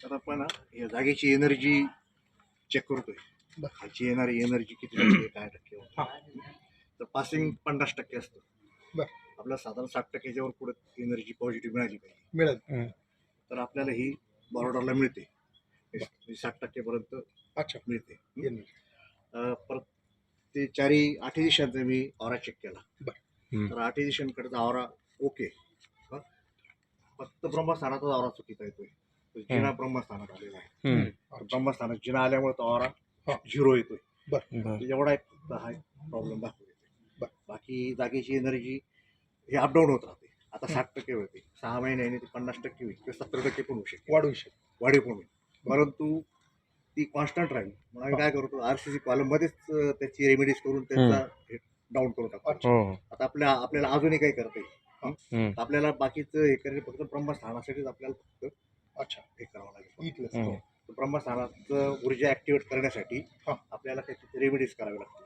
आता आपण या जागेची एनर्जी चेक करतोय. ह्याची येणारी एनर्जी किती टक्के काय टक्के तर पासिंग 50% असतं. आपल्याला साधारण 60% वर पुढे एनर्जी पॉझिटिव्ह मिळाली पाहिजे मिळत, तर आपल्याला ही बॉर्डरला मिळते. 60% पर्यंत मिळते. परत ते 8 दिवसांचा मी ऑरा चेक केला तर 8 दिवसांकडचा ऑरा ओके. फक्त ब्रह्मस्थानाचाच ऑरा चुकीचा येतोय. जिना ब्रह्मस्थानात आलेला आहे. ब्रह्मस्थानात जिना आल्यामुळे तो ऑरा 0 येतोय. एवढा एक हा प्रॉब्लेम दाखवतो. बाकी जागेची एनर्जी हे अपडाऊन होत राहते. आता 60% होते, 6 महिन्याने ते 50% होईल किंवा 70% पण होऊ शकते, वाढीव पण होईल. परंतु ती कॉन्स्टंट राहील म्हणून आम्ही काय करतो RCC कॉलम मध्येच त्याची रेमेडीज करून त्याचा डाऊन करून टाकतो. आता आपल्याला अजूनही काही करता येईल. आपल्याला बाकीचं हे करायचं फक्त ब्रह्मस्थानासाठीच आपल्याला फक्त हे करावं लागेल. ब्रह्मस्थानाचं ऊर्जा ऍक्टिव्हेट करण्यासाठी आपल्याला त्याची रेमेडीज करावी लागते.